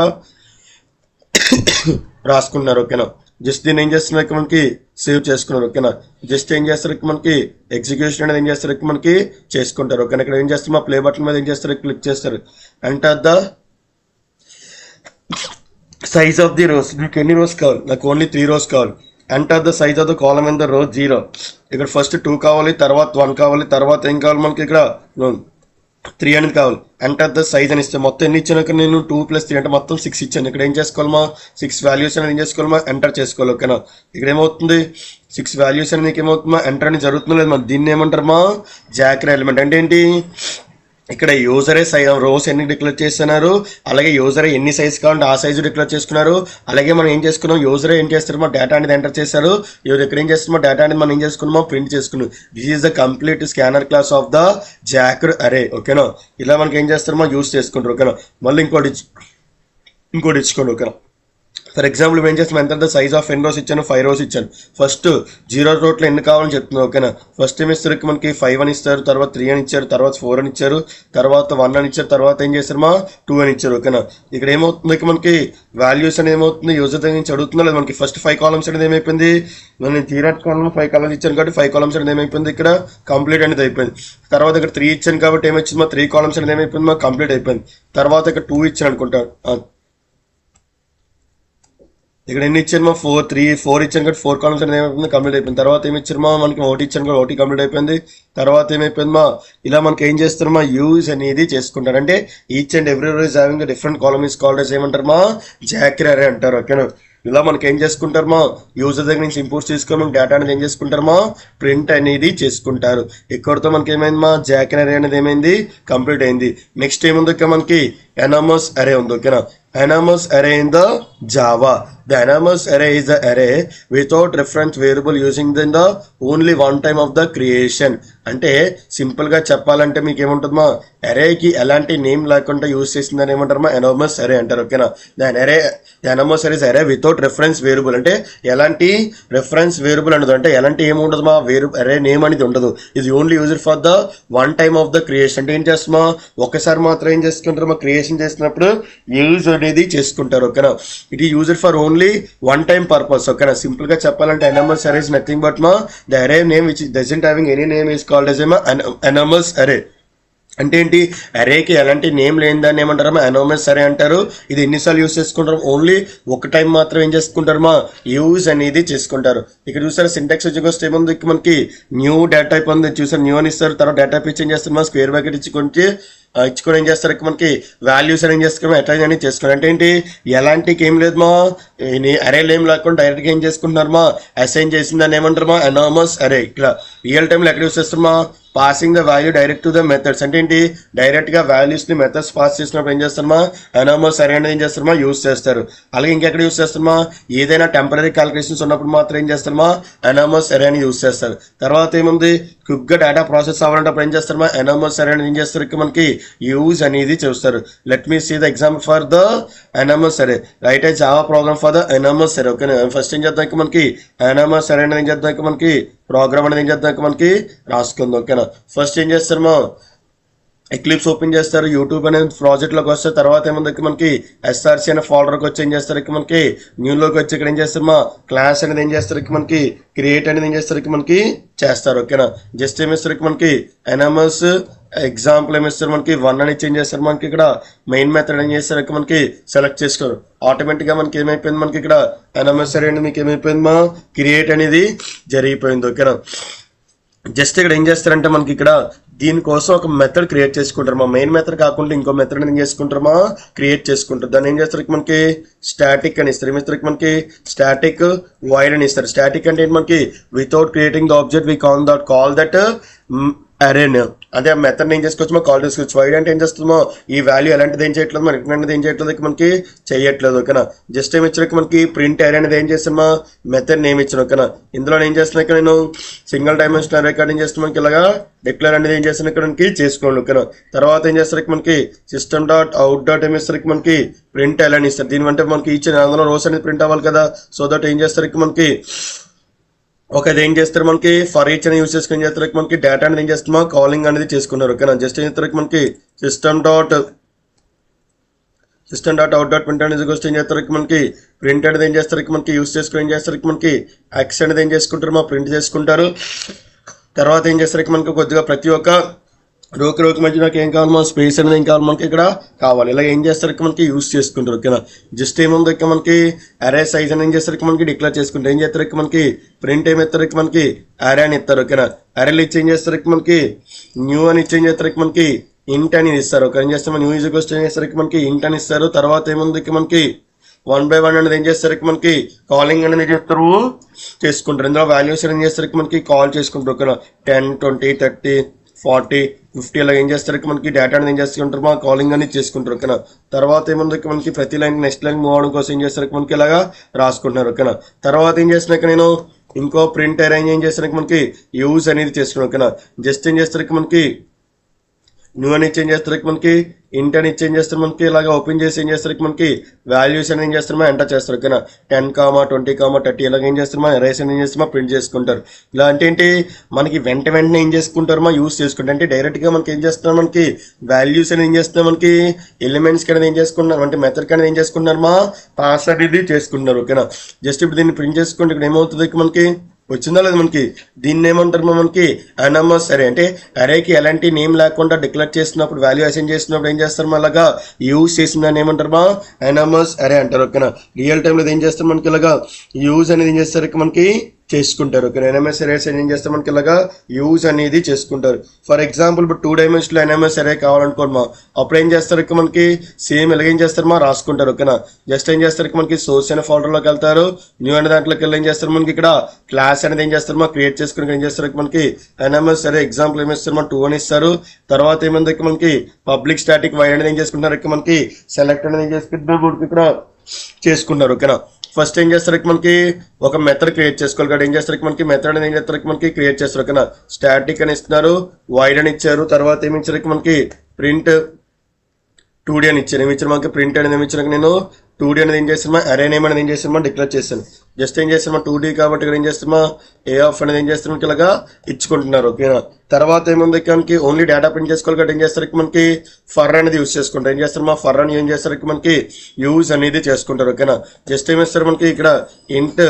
రాసుకున్నారు. ఓకేనా. జస్ట్ దీన్ని ఏం చేస్తున్నారు మనకి సేవ్ చేసుకున్నారు. ఓకేనా. జస్ట్ ఏం చేస్తారు మనకి ఎగ్జిక్యూషన్ అనేది ఏం చేస్తారు మనకి చేసుకుంటారు. ఓకేనా. ఇక్కడ ఏం చేస్తారు మా ప్లే బటన్ మీద ఏం చేస్తారు క్లిక్ చేస్తారు. Enter the size of the rows. మీకు ఎన్ని రోస్ కావాలి? నాకు ఓన్లీ 3 రోస్ కావాలి. Enter the size of the column in the row 0. ఇక్కడ ఫస్ట్ 2 కావాలి, తర్వాత 1 కావాలి, తర్వాత ఏం కావాలి మనకి ఇక్కడ 3 అనేది కావాలి. ఎంటర్ ద సైజ్ అని ఇస్తే మొత్తం ఎన్ని ఇచ్చాను ఇక్కడ నేను 2 + 3 అంటే మొత్తం 6 ఇచ్చాను. ఇక్కడ ఏం చేసుకోవాలమా 6 వాల్యూస్ అనేది ఏం చేసుకోవాలమా ఎంటర్ చేసుకోవాలి. ఓకేనా. ఇక్కడ ఏమవుతుంది 6 వాల్యూస్ అనేది మీకు ఏమవుతుందా ఎంటర్ అని జరుగుతుందో లేదు. మరి దీన్ని ఏమంటారమ్మా జాకర్ ఎలిమెంట్ అంటే ఏంటి? ఇక్కడ యూజరే రోస్ ఎన్ని డిక్లేర్ చేస్తున్నారు, అలాగే యూజరే ఎన్ని సైజ్ కావాలంటే ఆ సైజు డిక్లేర్ చేసుకున్నారు. అలాగే మనం ఏం చేసుకున్నాం యూజరే ఏం చేస్తారో డేటా అనేది ఎంటర్ చేశారు. ఇక్కడ ఏం చేస్తున్నామో డేటా అనేది మనం ఏం చేసుకున్నామో ప్రింట్ చేసుకున్నాం. This is the complete scanner class of the jagged array. ఓకేనా. ఇలా మనకి ఏం చేస్తారో యూజ్ చేసుకుంటారు. ఓకేనా. మళ్ళీ ఇంకోటి ఇచ్చుకోండి. ఓకేనా. ఫర్ ఎగ్జాంపుల్ ఏం చేస్తాం ఎంత సైజ్ ఆఫ్ ఎన్ని రోస్ ఇచ్చాను 5 రోస్ ఇచ్చాను. ఫస్ట్ 0 రోట్లో ఎన్ని కావాలని చెప్తున్నాను. ఓకేనా. ఫస్ట్ ఏమి ఇస్తారు మనకి 5 అని ఇస్తారు, తర్వాత 3 అని ఇచ్చారు, తర్వాత 4 అని ఇచ్చారు, తర్వాత 1 అని ఇచ్చారు, తర్వాత ఏం చేస్తారు మా 2 అని ఇచ్చారు. ఓకేనా. ఇక్కడ ఏమవుతుంది మనకి వాల్యూస్ అనేది ఏమవుతుంది యూజర్ దగ్గర నుంచి అడుగుతుందో లేదు. మనకి ఫస్ట్ 5 కాలమ్స్ అనేది ఏమైపోయింది నేను థియరటికల్ కాలమ్ 5 కాలమ్స్ ఇచ్చాను కాబట్టి 5 కాలమ్స్ అనేది ఏమైపోయింది ఇక్కడ కంప్లీట్ అనేది అయిపోయింది. తర్వాత ఇక్కడ 3 ఇచ్చాను కాబట్టి ఏమొచ్చింది మా 3 కాలమ్స్ అనేది ఏమైపోయింది మా కంప్లీట్ అయిపోయింది. తర్వాత ఇక్కడ 2 ఇచ్చాను అనుకుంటాను. ఇక్కడ ఎన్ని ఇచ్చారు మా 4 ఇచ్చాను కాబట్టి 4 కాలమ్స్ అనేది ఏమైపోయింది కంప్లీట్ అయిపోయింది. తర్వాత ఏమి ఇచ్చారు మా మనకి 1 ఇచ్చాను కాబట్టి 1 కంప్లీట్ అయిపోయింది. తర్వాత ఏమైపోయింది మా ఇలా మనకి ఏం చేస్తారు మా యూజ్ అనేది చేసుకుంటారు. అంటే ఈచ్ అండ్ ఎవ్రీ రో is having different column is called as ఏమంటారు మా జాకర్ అరే అంటారు. ఓకేనా. ఇలా మనకి ఏం చేసుకుంటారు మా యూజర్ దగ్గర నుంచి ఇంపోర్ట్స్ తీసుకొని మనకి డేటా అనేది ఏం చేసుకుంటారు మా ప్రింట్ అనేది చేసుకుంటారు. ఇక్కడతో మనకి ఏమైంది మా జాకర్ అరే అనేది ఏమైంది కంప్లీట్ అయింది. నెక్స్ట్ ఏముంది ఇక్కడ మనకి ఎనామస్ అరే ఉంది. ఓకేనా. anonymous array in the Java. The anonymous array is the array without reference variable using the only one time of the creation. అంటే సింపుల్ గా చెప్పాలంటే మీకు ఏముంటుంది మా అరేకి ఎలాంటి నేమ్ లేకుండా యూజ్ చేసిందని ఏమంటారు మా anonymous array అంటారు. ఓకేనా. the anonymous array is array without reference variable. అంటే ఎలాంటి రెఫరెన్స్ వేరియబుల్ ఉండదు, అంటే ఎలాంటి ఏమి ఉండదు మా అరే నేమ్ అనేది ఉండదు. ఇది only user for the one time of the creation. అంటే ఏం చేస్తామా ఒకసారి మాత్రం ఏం చేసుకుంటారు మా క్రియేషన్ చేసినప్పుడు యూజ్ అనేది చేసుకుంటారు. ఓకేనా. ఇట్ ఈ user for only one time purpose. ఓకేనా. సింపుల్ గా చెప్పాలంటే anonymous array is nothing but మా the array name which doesn't having any name is called as anonymous array. అంటే ఏంటి అరేకి ఎలాంటి నేమ్ లేని దాన్ని ఏమంటారు మా anonymous array అంటారు. ఇది ఎన్నిసార్లు యూజ్ చేసుకుంటారు ఓన్లీ ఒక టైం మాత్రం ఏం చేసుకుంటారు మా యూజ్ అనేది చేసుకుంటారు. ఇక్కడ చూసారు సింటాక్స్ వచ్చి ఏముంది మనకి న్యూ డేటా టైప్ ఉంది చూసారు న్యూ అని ఇస్తారు. తర్వాత డేటా టైప్ ఏం చేస్తారు మా స్క్వేర్ బ్రాకెట్ ఇచ్చుకొని ఏం చేస్తారు మనకి వాల్యూస్ అని ఏం చేస్తారు అటాచ్ అనేది చేసుకోండి. అంటే ఏంటి ఎలాంటి ఏం లేదు మా అరే ఏం లేకుండా డైరెక్ట్ గా ఏం చేసుకుంటున్నారు మా అసైన్ చేసిందని ఏమంటారు మా anonymous array. ఇక్కడ రియల్ టైంలో ఎక్కడ యూస్ చేస్తారు మా passing the value direct to the methods. అంటే ఏంటి డైరెక్ట్ గా వాల్యూస్ ని మెథడ్స్ పాస్ చేసినప్పుడు ఏం చేస్తారు మా anonymous array అనేది ఏం చేస్తారు మా యూస్ చేస్తారు. అలాగే ఇంకెక్కడ యూస్ చేస్తారు మా ఏదైనా టెంపరీ క్యాలిక్యులేషన్స్ ఉన్నప్పుడు మాత్రం ఏం చేస్తారు మా anonymous array అని యూస్ చేస్తారు. తర్వాత ఏముంది క్విక్ గా డేటా ప్రాసెస్ అవ్వాలంటే ఏం చేస్తారు మా anonymous array అని ఏం చేస్తారు ఇక్కడ మనకి యూజ్ అనేది చూస్తారు. Let me see the example for the anonymous array. Write a Java program for the anonymous array. ఓకేనా, ఫస్ట్ ఏం చేద్దాం మనకి ఎనామస్ అరే అనేది ఏం చేద్దాం మనకి ప్రోగ్రామ్ అనేది ఏం చేద్దాం మనకి రాసుకుందాం. ఓకేనా, ఫస్ట్ ఏం చేస్తారమ్మా ఎక్లిప్స్ ఓపెన్ చేస్తారు, యూట్యూబ్ అనే ప్రాజెక్ట్లోకి వస్తారు. తర్వాత ఏముంది మనకి ఎస్ఆర్సీ అనే ఫోల్డర్కి వచ్చి ఏం చేస్తారు మనకి న్యూలోకి వచ్చి ఇక్కడ ఏం చేస్తారమ్మా క్లాస్ అనేది ఏం చేస్తారు మనకి క్రియేట్ అనేది ఏం చేస్తారు మనకి చేస్తారు. ఓకేనా, జస్ట్ ఏమిస్తారు మనకి ఎనామస్ ఎగ్జాంపుల్ ఏమిస్తారు మనకి 1 అని చేంజ్ చేస్తారు. మనకి ఇక్కడ మెయిన్ మెథడ్ ఏం చేస్తారు మనకి సెలెక్ట్ చేసుకోరు. ఆటోమేటిక్గా మనకి ఏమైపోయింది మనకి ఇక్కడ ఎనామస్ అనేది మీకు ఏమైపోయిందమ్మా క్రియేట్ అనేది జరిగిపోయింది. ఓకేనా, జస్ట్ ఇక్కడ ఏం చేస్తారంటే మనకి ఇక్కడ దీనికోసం ఒక మెథడ్ క్రియేట్ చేసుకుంటారు. మా మెయిన్ మెథడ్ కాకుండా ఇంకో మెథడ్ ఏం చేసుకుంటారమా క్రియేట్ చేసుకుంటారు. దాన్ని ఏం చేస్తారు మనకి స్టాటిక్ అని ఇస్తారు. ఏమిస్తారు మనకి స్టాటిక్ వైడ్ అని ఇస్తారు. స్టాటిక్ అంటే ఏంటి మనకి without creating the object we call that అరేన్. అదే ఆ మెథడ్ ఏం చేసుకోవచ్చు కాల్ చేసుకోవచ్చు. వైడ్ అంటే ఏం చేస్తుందో ఈ వాల్యూ ఎలాంటిది ఏం చేయట్లేదు మన ఎట్లాంటిది ఏం చేయట్లేదు మనకి చేయట్లేదు. ఓకేనా, జస్ట్ ఏమి ఇచ్చిన మనకి ప్రింట్ అరే అనేది ఏం చేస్తున్నా మెథడ్ నేమ్ ఇచ్చిన. ఓకేనా, ఇందులో ఏం చేస్తున్నా ఇక్కడ నేను సింగిల్ డైమెన్షన్ అరే కార్డ్ ఏం చేస్తున్నా మనకి ఇలాగా డిక్లేర్ అనేది ఏం చేస్తున్నా ఇక్కడ మనకి చేసుకోండి. ఓకేనా, తర్వాత ఏం చేస్తారు మనకి సిస్టమ్ డాట్ అవుట్ డాట్ ఏమి ఇస్తారు మనకి ప్రింట్ ఎల్ అని ఇస్తారు. దీని అంటే మనకి ఇచ్చిన అందులో రోస్ అనేది ప్రింట్ అవ్వాలి కదా. సో దట్ ఏం చేస్తారు మనకి ఓకే అది ఏం చేస్తారు మనకి ఫర్ ఈచ్ అని యూజ్ చేసుకుని చేస్తారు మనకి డేటా అనేది ఏం చేస్తామో కాలింగ్ అనేది చేసుకున్నారు. ఓకేనా, జస్ట్ ఏం చేస్తారు మనకి system dot out dot print అనేది ఏం చేస్తారు మనకి ప్రింట్ అనేది ఏం చేస్తారు మనకి యూజ్ చేసుకుని ఏం చేస్తారు మనకి ఎక్స్ అనేది ఏం చేసుకుంటారు మా ప్రింట్ చేసుకుంటారు. తర్వాత ఏం చేస్తారు మనకి కొద్దిగా ప్రతి ఒక్క రోకి మధ్య నాకు ఏం కావాలి మన స్పేస్ అనేది ఏం కావాలి మనకి ఇక్కడ కావాలి. ఇలా ఏం చేస్తారు మనకి యూజ్ చేసుకుంటారు. ఓకేనా, జస్ట్ ఏముంది ఇక్కడ మనకి అరే సైజ్ అని ఏం చేస్తారు మనకి డిక్లేర్ చేసుకుంటారు. ఏం చేస్తారు మనకి ప్రింట్ ఏమి ఇస్తారు మనకి అరే అని ఇస్తారు. ఓకేనా, అరేలు ఇచ్చి ఏం చేస్తారు మనకి న్యూ అని ఇచ్చి ఏం చేస్తారు మనకి ఇంట్ అని ఇస్తారు. ఓకే, ఏం చేస్తాం న్యూ ఈజ్ క్వశ్చన్ ఏం చేస్తారు మనకి ఇంట్ అని ఇస్తారు. తర్వాత ఏముంది మనకి 1 by 1 అనేది ఏం చేస్తారు మనకి కాలింగ్ అనేది చేస్తారు చేసుకుంటారు. ఇందులో వాల్యూస్ ఏం చేస్తారు మనకి కాల్ చేసుకుంటారు. ఓకేనా, 10 20 30 40 50 అలా ఏం చేస్తారు మనకి డేటా అనేది ఏం చేసుకుంటారు మా కాలింగ్ అనేది చేసుకుంటారు. ఓకేనా, తర్వాత ఏముంది మనకి ప్రతి లైన్ నెక్స్ట్ లైన్ మూవ్ అవడం కోసం ఏం చేస్తారు మనకి ఇలాగా రాసుకుంటున్నారు. ఓకేనా, తర్వాత ఏం చేస్తున్నాక నేను ఇంకో ప్రింట్ అరేంజ్ ఏం చేస్తాను మనకి యూజ్ అనేది చేసుకున్నాను. ఓకేనా, జస్ట్ ఏం చేస్తారు మనకి న్యూ అని చేంజ్ చేస్తారు మనకి ఇంట్ అని చేంజ్ చేస్తారు మనకి ఇలాగా ఓపెన్ చేసి ఏం చేస్తారు మనకి వాల్యూస్ అని ఏం చేస్తారు ఎంటర్ చేస్తారు. ఓకేనా, 10 20 30 ఇలాగ ఏం చేస్తారు ఎరేస్ అని ఏం చేస్తామా ప్రింట్ చేసుకుంటారు. ఇలా అంటే ఏంటి మనకి వెంటనే ఏం చేసుకుంటారు మా యూస్ చేసుకుంటారు. అంటే డైరెక్ట్గా మనకి ఏం చేస్తున్నారు మనకి వాల్యూస్ అని ఏం చేస్తున్నారు మనకి ఎలిమెంట్స్ అనేది ఏం చేసుకుంటున్నారు అంటే మెథడ్ అనేది ఏం చేసుకుంటున్నారు మా పాస్ అనేది చేసుకుంటున్నారు. ఓకేనా, జస్ట్ ఇప్పుడు దీన్ని ప్రింట్ చేసుకుంటే ఇక్కడ ఏమవుతుంది మనకి వచ్చిందా లేదు మనకి దీన్ని ఏమంటారు మనకి ఎనామస్ అరే. అంటే అరేకి ఎలాంటి నేమ్ లేకుండా డిక్లేర్ చేసినప్పుడు వాల్యూ అసైన్ చేసినప్పుడు ఏం చేస్తారు అలాగా యూజ్ చేసిన దాన్ని ఏమంటారు మా ఎనామస్ అరే అంటారు. ఓకేనా, రియల్ టైంలో ఏం చేస్తారు మనకి ఇలాగా యూజ్ అనేది ఏం చేస్తారు మనకి చేసుకుంటారు. ఓకే, ఎన్ఎంఎస్ అరేస్ ఏం చేస్తే మనకి ఇలాగా యూజ్ అనేది చేసుకుంటారు. ఫర్ ఎగ్జాంపుల్ ఇప్పుడు 2 dimensional ఎన్ఎంఎస్ అరే కావాలనుకోమా అప్పుడు ఏం చేస్తారు మనకి సేమ్ ఎలాగేం చేస్తారు మా రాసుకుంటారు. ఓకేనా, జస్ట్ ఏం చేస్తారు మనకి సోర్స్ అనే ఫోల్డర్లోకి వెళ్తారు. న్యూ అనే దాంట్లోకి వెళ్ళి ఏం చేస్తారు మనకి ఇక్కడ క్లాస్ అనేది ఏం చేస్తారు మా క్రియేట్ చేసుకుని ఏం చేస్తారు మనకి ఎన్ఎంఎస్ అరే ఎగ్జాంపుల్ ఏమి ఇస్తారు మన 2 అని ఇస్తారు. తర్వాత ఏమైంది మనకి పబ్లిక్ స్టాటిక్ వైడ్ అనేది ఏం చేసుకుంటారు మనకి సెలెక్ట్ అనేది ఏం చేసుకుంటారు ఇక్కడ చేసుకున్నారు. ఓకేనా, ఫస్ట్ ఏం చేస్తారు మనకి ఒక మెథడ్ క్రియేట్ చేసుకోవాలి కదా. ఏం చేస్తారు మనకి మెథడ్ ఏం చేస్తారు మనకి క్రియేట్ చేస్తారు. ఓకేనా, స్టాటిక్ అని ఇస్తున్నారు, వైడ్ అని ఇచ్చారు. తర్వాత ఏమి ఇచ్చారు మనకి ప్రింట్ 2D అని ఇచ్చారు. ఏమి ఇచ్చారు మనకి ప్రింట్ అనేది ఏమి ఇచ్చారు నేను 2D అనేది ఏం చేస్తామా అరే నేమ్ అనేది ఏం చేస్తామా డిక్లేర్ చేస్తాను. జస్ట్ ఏం చేస్తామా 2D కాబట్టి ఇక్కడ ఏం చేస్తామా ఏ ఆఫ్ అనేది ఏం చేస్తాం ఇలాగా ఇచ్చుకుంటున్నారు. ఓకేనా, తర్వాత ఏముంది మనకి ఓన్లీ డేటా ప్రింట్ చేసుకోవాలి కాబట్టి ఏం చేస్తారు మనకి ఫర్ అనేది యూజ్ చేసుకుంటారు. ఏం చేస్తారు మా ఫర్ అని ఏం చేస్తారు మనకి యూజ్ అనేది చేసుకుంటారు. ఓకేనా, జస్ట్ ఏమి ఇస్తారు మనకి ఇక్కడ ఇంట్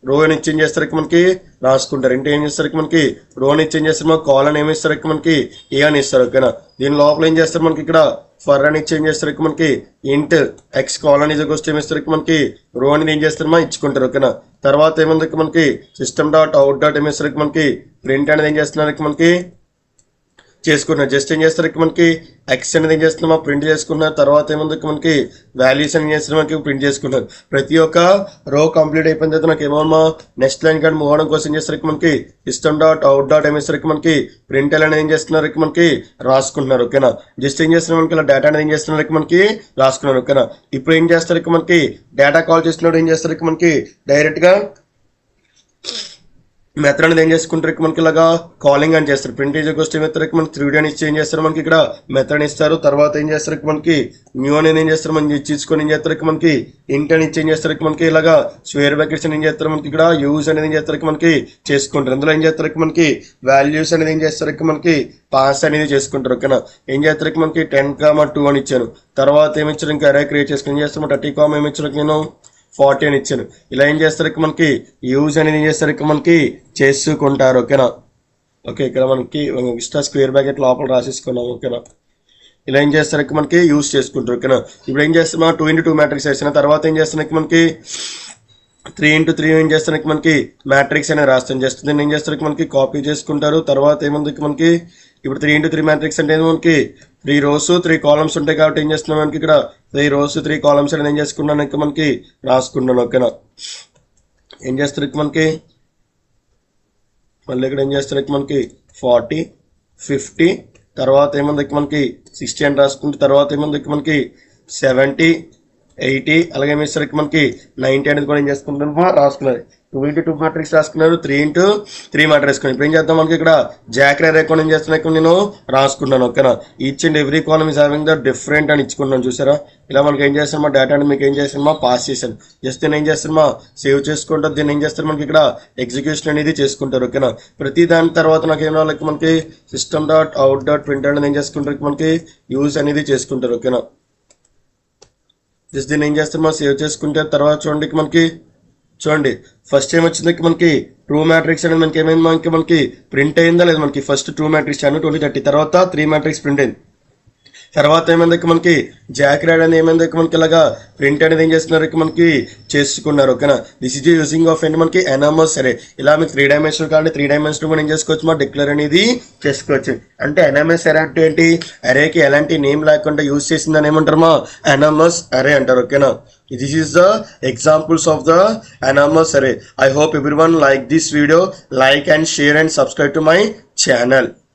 రో అని చేంజ్ చేస్తారు మనకి రాసుకుంటారు. ఇంటి ఏం చేస్తారు మనకి రో అని చేంజ్ చేస్తారు మనకి కాల్ అని ఏమి ఇస్తారు మనకి ఏ అని ఇస్తారు. ఓకేనా, దీని లోపల ఏం చేస్తారు మనకి ఇక్కడ ఫర్ అని చేంజ్ చేస్తారు మనకి ఇంట్ ఎక్స్ కాల్ అనేది ఏమి ఇస్తారు మనకి రో అనేది ఏం చేస్తారు మా ఇచ్చుకుంటారు. ఓకేనా, తర్వాత ఏముంది మనకి సిస్టమ్ డాట్ అవుట్ డాట్ ఏమి ఇస్తారు మనకి ప్రింట్ అనేది ఏం చేస్తున్నారు మనకి చేసుకున్నారు. జస్ట్ ఏం చేస్తారు మనకి ఎక్స్ అనేది ఏం చేస్తున్నామా ప్రింట్ చేసుకున్నారు. తర్వాత ఏముంది మనకి వాల్యూస్ అని చేస్తున్నా మనకి ప్రింట్ చేసుకున్నారు. ప్రతి ఒక్క రో కంప్లీట్ అయిపోయిన తర్వాత నాకు ఏమన్నా నెక్స్ట్ లైన్ కానీ మూవ్ అవడం కోసం ఏం చేస్తారు మనకి సిస్టమ్ డాట్ అవుట్ డాట్ ఏం చేస్తారు మనకి ప్రింట్ అనేది ఏం చేస్తున్నారు మనకి రాసుకుంటున్నారు. ఓకేనా, జస్ట్ ఏం చేస్తున్నారు మనకి ఇలా డేటా అనేది ఏం చేస్తున్నారు మనకి రాసుకున్నారు. ఓకేనా, ఇప్పుడు ఏం చేస్తారు మనకి డేటా కాల్ చేస్తున్నప్పుడు ఏం చేస్తారు మనకి డైరెక్ట్గా మెథడ్ అనేది ఏం చేసుకుంటారు మనకి ఇలాగా కాలింగ్ అని చేస్తారు. Print is equals to method మనకి 3D అని ఇచ్చి ఏం చేస్తారు మనకి ఇక్కడ మెథడ్ ఇస్తారు. తర్వాత ఏం చేస్తారు మనకి న్యూ అనేది ఏం చేస్తారు మనకి ఇచ్చుకొని ఏం చేస్తారు మనకి ఇంట్ అని ఇచ్చి ఏం చేస్తారు మనకి ఇలాగా స్క్వేర్ బ్రాకెట్స్ అని ఏం చేస్తారు మనకి ఇక్కడ యూజ్ అనేది ఏం చేస్తారు మనకి చేసుకుంటారు. అందులో ఏం చేస్తారు మనకి వాల్యూస్ అనేది ఏం చేస్తారు మనకి పాస్ అనేది చేసుకుంటారు. ఓకేనా, ఏం చేస్తారు మనకి 10,2 అని ఇచ్చాను. తర్వాత ఏమి ఇచ్చారు ఇంకా అరే క్రియేట్ చేసుకుని ఏం చేస్తాము 30, ఏమి ఇచ్చారు నేను 40 అని ఇచ్చాను. ఇలా ఏం చేస్తారు మనకి యూజ్ అనేది ఏం చేస్తారు మనకి చేసుకుంటారు. ఓకేనా, ఓకే ఇక్కడ మనకి ఎక్స్ట్రా స్క్వేర్ బ్రాకెట్ లోపల రాసేసుకున్నాం. ఓకేనా, ఇలా ఏం చేస్తారు మనకి యూజ్ చేసుకుంటారు. ఓకేనా, ఇప్పుడు ఏం చేస్తామా 2x2 మ్యాట్రిక్స్ వేసిన తర్వాత ఏం చేస్తున్నాయి మనకి 3x3 ఏం చేస్తానికి మనకి మ్యాట్రిక్స్ అనేది రాస్తాను. జస్ట్ దీన్ని ఏం చేస్తారు మనకి కాపీ చేసుకుంటారు. తర్వాత ఏముంది మనకి ఇప్పుడు 3x3 మ్యాట్రిక్స్ అంటే మనకి 3 rows 3 columns ఉంటాయి కాబట్టి ఏం చేస్తున్నాం మనకి ఇక్కడ 3 rows 3 columns అనేది ఏం చేసుకున్నాను ఇంకా మనకి రాసుకున్నాను. ఓకేనా, ఏం చేస్తారు మనకి మళ్ళీ ఇక్కడ ఏం చేస్తారు మనకి 40, 50 తర్వాత ఏముంది మనకి 60 అని రాసుకుంటే తర్వాత ఏముంది మనకి 70, 80 అలాగే ఏమిస్తారు మనకి 90 అనేది కూడా ఏం చేసుకుంటాను రాసుకున్నారు. 2x2 మ్యాట్రిక్స్ రాసుకున్నారు, 3x3 మ్యాట్రిక్స్ రాసుకున్నాను. ఇప్పుడు ఏం చేద్దాం మనకి ఇక్కడ జాకర్ అరే కూడా ఏం చేస్తున్నాను నేను రాసుకున్నాను. ఓకేనా, each and every column is having the different అని ఇచ్చుకున్నాను. చూసారా ఇలా మనకి ఏం చేస్తాను డేటా అని మీకు ఏం చేస్తాను పాస్ చేశాను. జస్ట్ దీన్ని ఏం చేస్తాను సేవ్ చేసుకుంటారు. దీన్ని ఏం చేస్తారు మనకి ఇక్కడ ఎగ్జిక్యూషన్ అనేది చేసుకుంటారు. ఓకేనా, ప్రతి దాని తర్వాత నాకు ఏం రావాలి మనకి system.out.println అనేది ఏం చేసుకుంటారు మనకి యూజ్ అనేది చేసుకుంటారు. ఓకేనా, జస్ట్ దీన్ని ఏం చేస్తారు సేవ్ చేసుకుంటే తర్వాత చూడండి ఫస్ట్ ఏం వచ్చింది మనకి 2 మ్యాట్రిక్స్ అనేది మనకి ఏమైంది మనకి ప్రింట్ అయిందా లేదు మనకి ఫస్ట్ 2 మ్యాట్రిక్స్ 20, 30 తర్వాత 3 మ్యాట్రిక్స్ ప్రింట్ అయింది. తర్వాత ఏమైంది మనకి జాక్ ర్యాడ్ అనేది ఏమైంది మనకి ఇలాగా ప్రింట్ అనేది ఏం చేస్తున్నారు మనకి చేసుకున్నారు. ఓకేనా, దిస్ ఈజ్ యూజింగ్ ఆఫ్ ఏంటి మనకి ఎనామస్ అరే. ఇలా మీకు 3 dimensional కాబట్టి 3 dimensional కూడా ఏం చేసుకోవచ్చు డిక్లేర్ అనేది చేసుకోవచ్చు. అంటే ఎనామస్ అరే అంటే ఏంటి అరేకి ఎలాంటి నేమ్ లేకుండా యూజ్ చేసిందని ఏమంటారు ఎనామస్ అరే అంటారు. ఓకేనా, this is the examples of the anonymous array. I hope everyone like this video, like and share and subscribe to my channel.